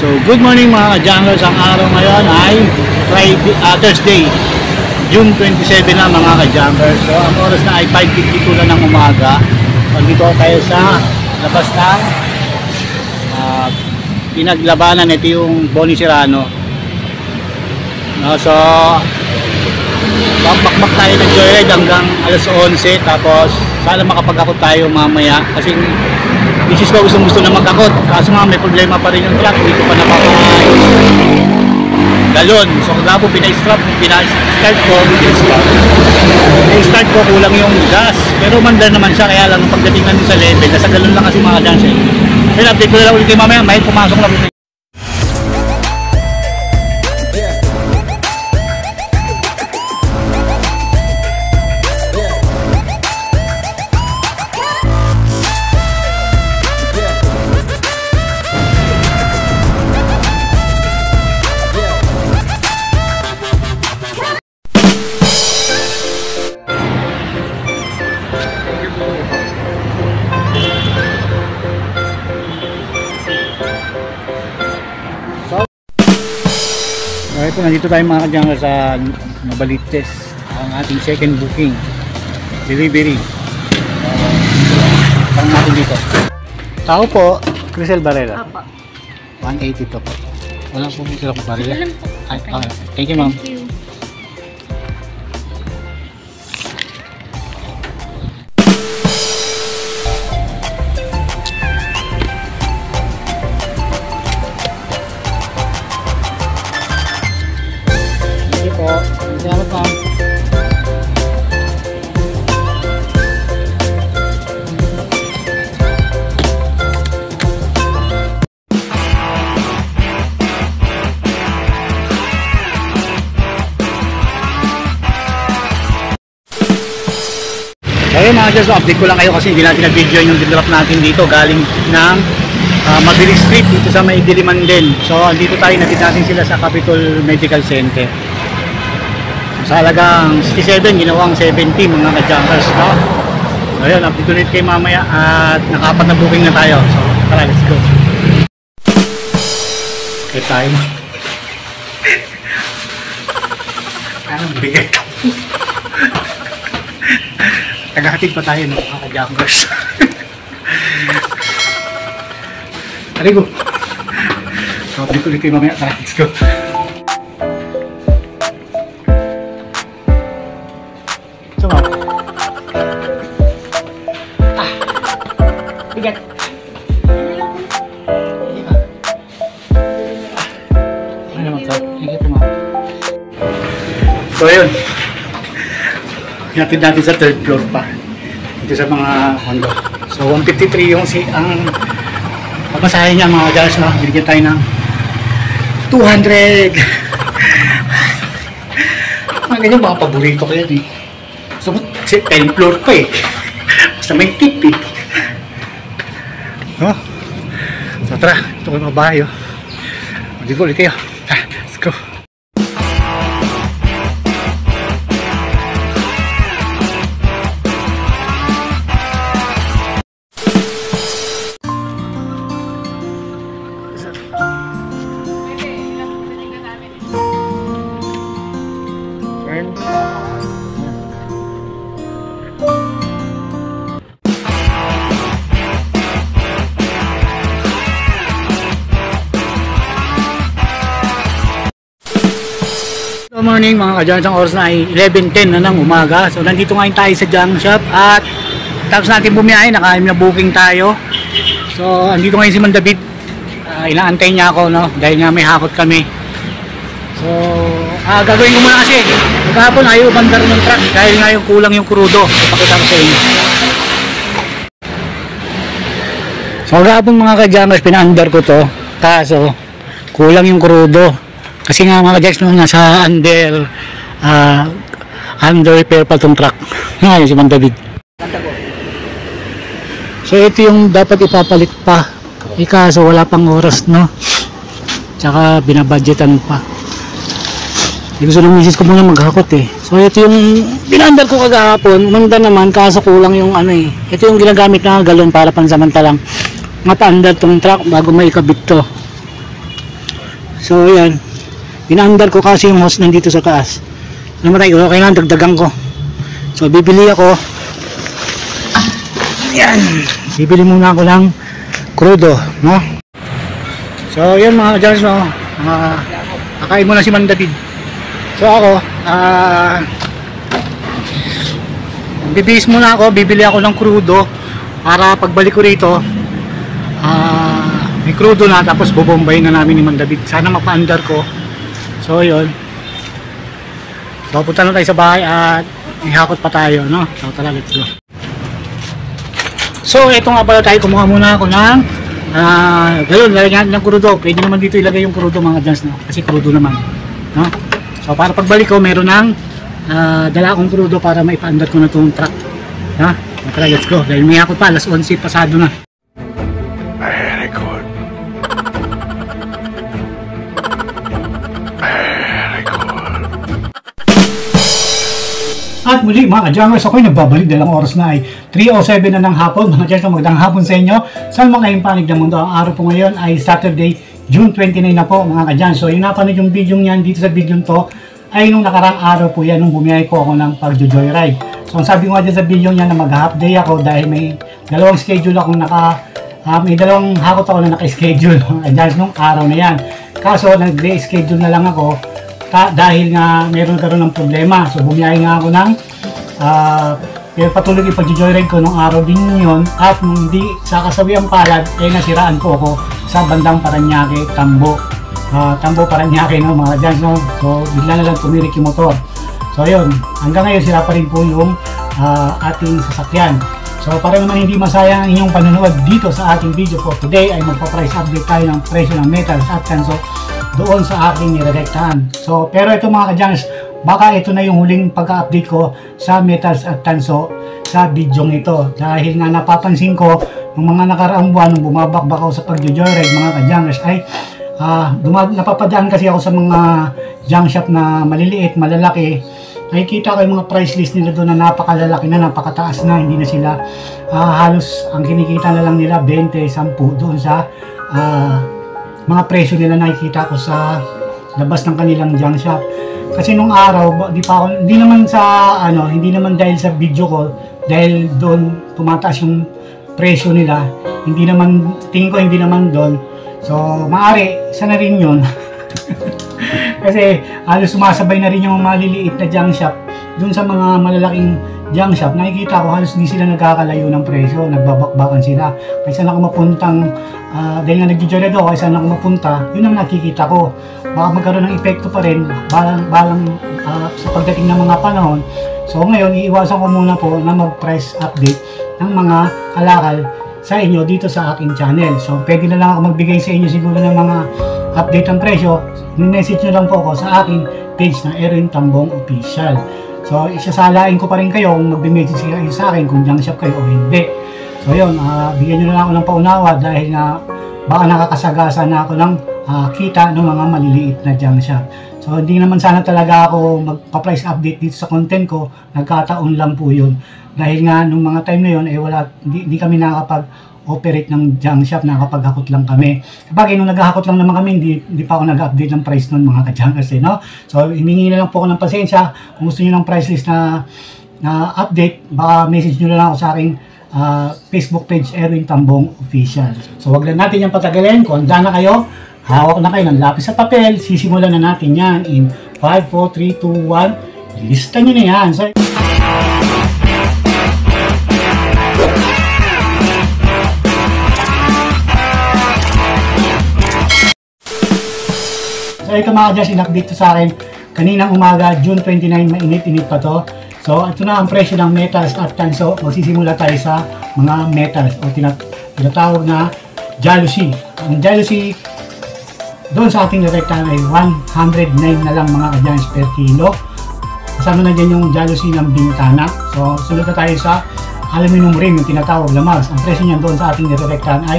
So good morning mga ka-junglers. Ang araw ngayon ay Thursday, June 27 na mga ka-junglers. So ang oras na ay 5:52 na ng umaga. So dito tayo sa labas ng pinaglabanan. Ito yung Bonnie Serrano. So bakbak tayo ng joyride hanggang alas 11. Tapos sana makapag-akot tayo mamaya kasi misis ko gusto na mag-akot, kaso nga may problema pa rin yung truck, hindi ko pa napakaayos galon. So kaya po pina-start ko, pina-start ko, kulang yung gas, pero mandar naman siya, kaya lang pagdating namin sa level, nasa galon lang kasi mga dance eh. Pero update ko na lang ulit kayo mamaya, may pumasok na ulit. Ito, nandito tayo mga ka-junglers sa Navaliches, ang ating second booking delivery. Parang natin dito. Tao po, Crisel Barrera. Opo. 180 to po. Wala po sila po Barrera. Ay, okay. Thank you ma'am. Thank you. Salamat ma'am. Ayun mga Diyos, update ko lang kayo kasi hindi natin na-video yung dinrop natin dito galing ng Mabili Street dito sa may Diliman din. So andito tayo, natin sila sa Capitol Medical Center. Sa halagang 67, ginawang 70 mga ka-jumpers, no? Ayun, update ulit kayo mamaya at nakapat na booking na tayo. So tara, let's go. Okay tayo. Parang bigat. Tagahatid pa tayo, no, mga ka-jumpers. Tara, go. So update ulit kayo mamaya. Tara, let's go. Bigat. Ano naman ka? Higit mo. So ayun, hinatid natin sa third floor pa dito sa mga condo. So 153 yung ang pagmasahe niya mga guys, no? Binigyan tayo ng 200. Mga ganyan, mga paborito ko yan eh. So 10 floor pa eh. Basta may tip eh. Oh. So tara, ito ko yung mga bahay. Hindi ko ulit kayo. Let's go. Good morning mga ka-junglers, ang oras na ay 11:10 na ng umaga. So nandito ngayon tayo sa junk shop at tapos natin bumiyahe, naka-aim na booking tayo. So andito ngayon si Man David, inaantay niya ako, no, dahil nga may hakot kami. So gagawin ko muna kasi kahapon ayaw bandar ng truck dahil nga yung kulang yung krudo. Ipakita ko sa inyo. So kahapon mga ka-junglers, pina-under ko to kaso kulang yung krudo. Kasi nga mga ka-junglers, nasa under repair pa itong truck. Ngayon si Man David. So ito yung dapat ipapalit pa. Kaso wala pang oras, no? Tsaka binabudgetan pa. Gusto ng misis ko muna maghakot eh. So ito yung binandal ko kagahapon. Umanda naman kaso kulang yung ano eh. Ito yung ginagamit na galon para pansamantalang mapa-under tong truck bago maikabit to. So yan, pinaandar ko kasi yung hose nandito sa taas. Namatay ko, okay lang, dagdagan ko. So bibili ako. Yan, bibili muna ako ng crudo, no? So yan mga ka-Jans, no? Kakain muna si Man David. So ako, bibihis muna ako, bibili ako ng crudo para pagbalik ko rito, may crudo na, tapos bobombay na namin ni Man David. Sana mapa-under ko. So yun. So punta na tayo sa bahay at ihakot pa tayo, no? So tara, let's go. So ito nga pala tayo, kumuha muna ako ng galon, lalagyan ng crudo. Pwede naman dito ilagay yung crudo mga Jans, no? Kasi crudo naman, no? So para pagbalik ko, meron ng dala akong crudo para maipa-under ko na itong truck, ha? So tara, let's go. Dahil may hakot pa, alas 11 pasado na. Very good. At muli mga ka-Jammers, ako'y nagbabalik, dalang oras na ay 3:07 na ng hapon. Mga Jans, magandang hapon sa inyo. Saan mga kayong panig ng mundo? Ang araw po ngayon ay Saturday, June 29 na po mga ka-Jans. So yung napanood yung video niyan dito sa video to ay nung nakarang araw po yan, nung bumiyahe po ako ng pag-joyride. So ang sabi ko nga dyan sa video niya na mag-half day ako dahil may dalawang schedule akong may dalawang hakot ako na naka-schedule mga ka-Jans nung araw na yan. Kaso nag-reschedule na lang ako dahil nga meron karoon ng problema. So bumiyahe nga ako ng patuloy yung pag-joyride ko nung araw din yun, at nung hindi sa kasawiang palad ay nasiraan po ako sa bandang Parañaque, Tambo Parañaque, no mga Jans, no? So bigla na lang tumirik yung motor. So ayun, hanggang ngayon sila pa rin po yung ating sasakyan. So para naman hindi masayang ang inyong panonood dito sa ating video for today, ay magpa-price update tayo ng presyo ng metals at tanso doon sa aking niredektahan. So pero ito mga ka-Jans, baka ito na yung huling pagka-update ko sa metals at tanso sa video ito, dahil nga napapansin ko nung mga nakaraang buwan nung bumabakbak ako sa pag-joyride mga ka-Jans ay napapadaan kasi ako sa mga junk shop na maliliit, malalaki. Nakikita ko yung mga price list nila doon na napakalalaki na, napakataas na, hindi na sila halos ang kinikita na lang nila 20, 10 doon sa mga presyo nila nakikita ko sa labas ng kanilang junk shop. Kasi nung araw, hindi naman dahil sa video ko, dahil doon tumataas yung presyo nila, tingin ko hindi naman doon. So maaari, isa na rin yun. Kasi halos sumasabay na rin yung maliliit na junk shop doon sa mga malalaking junk shop. Nakikita ko halos hindi sila nagkakalayo ng presyo, nagbabakbakan sila. Kaysa na ako mapuntang dahil nga nag-joyride ako, kaysa na ako mapunta, yun ang nakikita ko. Baka magkaroon ng epekto pa rin balang sa pagdating ng mga panahon. So ngayon, iiwasan ko muna po na mag-price update ng mga kalakal sa inyo dito sa aking channel. So pwede na lang ako magbigay sa inyo siguro ng mga update ng presyo. Message nyo lang po ako sa aking page na Erwin Tambong Official. So isasalain ko pa rin kayo kung magbe-message kayo sa akin kung junk shop kayo o hindi. So yun, bigyan nyo na lang ako ng paunawa dahil nga baka nakakasagasa na ako ng kita ng mga maliliit na junk shop. So hindi naman sana talaga ako magpa-price update dito sa content ko, nagkataon lang po yun. Dahil nga nung mga time na yun, hindi kami nakakapag-operate ng junk shop, nakakapag-hakot lang kami. Sabagay, nung naghahakot lang naman kami, hindi pa ako nag-update ng price nun mga ka-junkers, no? So himingi na lang po ako ng pasensya. Kung gusto nyo ng price list na update, baka message nyo na lang ako sa aking Facebook page, Erwin Tambong Official. So wag lang natin yung patagalin. Kung handa na kayo, hawak na kayo ng lapis at papel. Sisimulan na natin yan in 5, 4, 3, 2, 1. Lista nyo na yan. So ito mga Jans, in-update to sa akin kaninang umaga, June 29, mainit-init pa to. So ito na ang presyo ng metals at tanso. Magsisimula tayo sa mga metals o tinatawag na Jalousie. Ang Jalousie doon sa ating direktahan ay 109 na lang mga ka-Jans per kilo. Kasama na dyan yung Jalousie ng Bintana. So sunod na tayo sa aluminum rim, yung tinatawag na Mars. Ang presyo niyan doon sa ating direktahan ay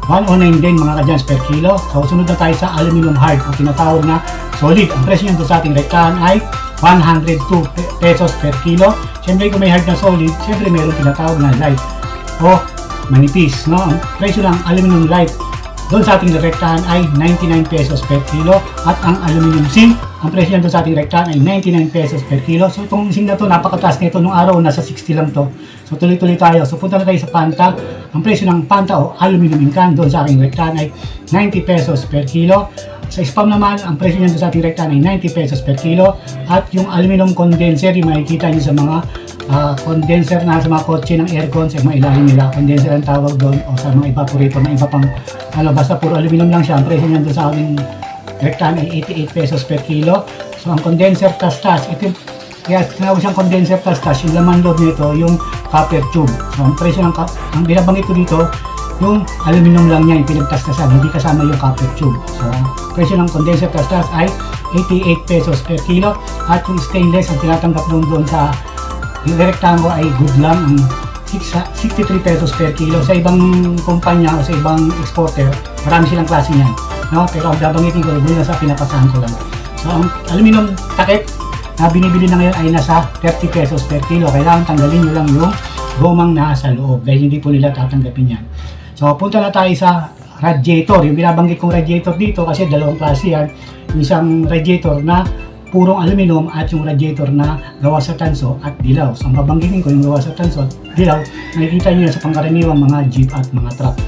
109 din mga ka-Jans per kilo. So sunod na tayo sa aluminum hard o tinatawag na solid. Ang presyo niyan doon sa ating rektahan ay 102 pesos per kilo. Siyempre kung may hard na solid, siyempre mayroon tinatawag na light o manipis, no? Ang presyo ng aluminum light doon sa ating rektahan ay 99 pesos per kilo. At ang aluminum zinc, ang presyo doon sa ating rektahan ay 99 pesos per kilo. So itong zinc na to, napakataas nito nung araw, nasa 60 lang to. So tuloy-tuloy tayo. So punta na tayo sa Panta. Ang presyo ng Panta o aluminum incan doon sa ating rektahan ay 90 pesos per kilo. Sa spam naman, ang presyo niyan sa ating rektahan ay 90 pesos per kilo. At yung aluminum condenser, yung makikita nyo sa mga condenser na sa mga kotse ng aircon, sa mga ilalim nila, condenser ang tawag doon, o sa mga evaporator na iba pang, basta puro aluminum lang siya. Ang presyo niyan doon sa aming rektahan ay 88 pesos per kilo. So ang condenser tas-tas, ito, kaya tinawag siyang condenser tas-tas, yung laman loob nito, yung copper tube. So ang presyo ng, ang binabanggit ko dito, yung aluminum lang niya, yung pinagtastasan, hindi kasama yung copper tube. So, presyo ng condenser tas-tas ay 88 pesos per kilo. At yung stainless, ang tinatanggap doon sa rektango ay good lang, ang 63 pesos per kilo. Sa ibang kumpanya o sa ibang exporter, marami silang klase niyan. No? Pero ang babanggitin ko, doon na sa pinapasahan ko lang. So, ang aluminum takip na binibili na ngayon ay nasa 30 pesos per kilo. Kailangan tanggalin nyo lang yung gomang nasa loob dahil hindi po nila tatanggapin yan. So, punta na tayo sa radiator. Yung binabanggit kong radiator dito kasi dalawang klase yan. Yung isang radiator na purong aluminum at yung radiator na gawa sa tanso at dilaw. So, ang babanggitin ko yung gawa sa tanso at dilaw, nakikita nyo yan sa pangkaraniwang mga jeep at mga truck.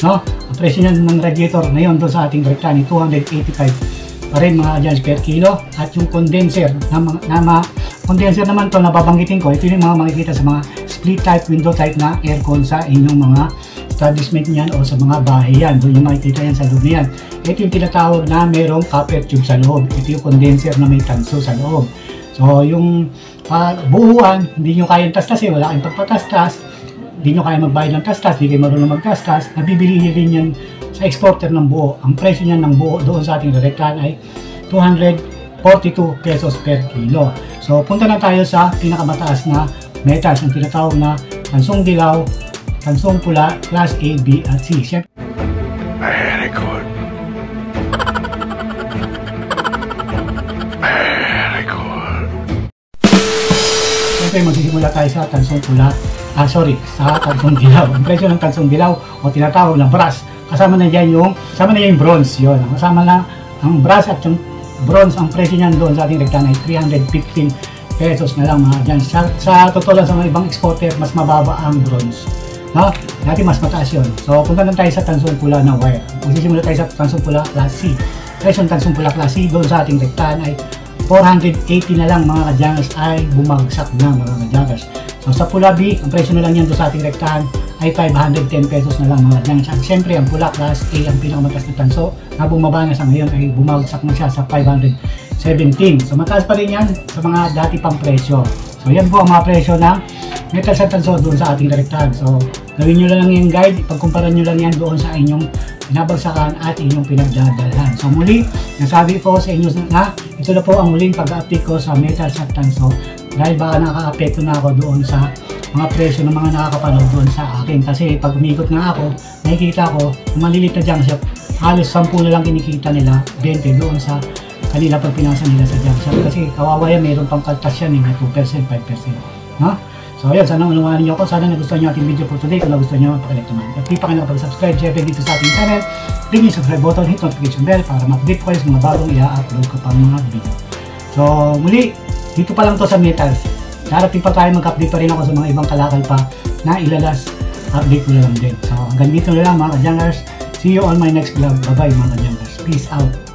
No? Ang presyo niyan ng radiator ngayon doon sa ating rektahan 285 pa rin mga adjans per kilo. At yung condenser condenser naman to na babanggitin ko, ito yung mga makikita sa mga split type, window type na aircon sa inyong mga establishment niyan o sa mga bahay yan. Doon yung makikita yan sa loob niyan. Ito yung tinatawag na merong copper tube sa loob. Ito yung condenser na may tanso sa loob. So yung buuan, hindi nyo kayang tastas wala kayong pagpatastas, hindi nyo kaya magbayad ng tastas, hindi kayo marunong magtastas, nabibili rin yan sa exporter ng buo. Ang presyo niyan ng buo doon sa ating rektahan ay 242 pesos per kilo. So punta na tayo sa pinakamataas na metals, ang tinatawag na tansong dilaw, tansong pula, class A, B at C. Siyempre, Very good. Very good. siyempre magsisimula tayo sa tansong pula, sa tansong dilaw. Ang presyo ng tansong dilaw o tinatawag na brass, kasama na yung bronze. Yun. Kasama na ang brass at yung bronze, ang presyo niyan doon sa ating rektahan ay 315 pesos na lang mga dyan. Sa totoo lang sa mga ibang exporter, mas mababa ang bronze. No? Dati mas mataas yun. So, punta na tayo sa tansong pula na wire. Magsisimula tayo sa tansong pula class C. Presyo ng tansong pula class C doon sa ating rektahan ay 480 na lang mga kadyanas, ay bumagsak na mga kadyanas. So, sa pula B, ang presyo na lang yan doon sa ating rektahan ay 510 pesos na lang mga kadyanas. At siyempre, ang pula class A, ang pinakamataas na tanso, na bumaba na sa ngayon ay bumagsak na siya sa 517. So, mataas pa rin yan sa mga dati pang presyo. So, yan po ang mga presyo ng metal sa tanso doon sa ating rektahan. So, gawin nyo lang yung guide, ipagkumpara nyo lang yan doon sa inyong pinabagsakan at inyong pinagdadalhan. So, muli, nasabi po sa inyo na ito na po ang muling pag-update ko sa metal sa tanso dahil baka nakaka-apekto na ako doon sa mga presyo ng mga nakakapanood doon sa akin. Kasi pag umikot nga ako, nakikita ko, malilit na junk shop, halos 10 na lang kinikita nila, 20 doon sa kanila pag pinasa nila sa junk shop. Kasi kawawa yan, mayroon pang kaltas yan, 2%, 5%. No? So ayun, sana unawanin niyo ako. Sana nagustuhan niyo ating video for today. Kung nagustuhan niyo, pakilike naman. At di pa kayo nakapag-subscribe, syempre dito sa ating channel, click yung subscribe button, hit notification bell para ma-update ko kayo sa mga bagong i-upload ko pang mga video. So muli, dito pa lang to sa metals. Darating pa tayo, mag-update pa rin ako sa mga ibang kalakal pa na ilalas, update ko na lang din. So hanggang dito na lang mga ka-junkers. See you on my next vlog. Bye bye mga ka-junkers. Peace out.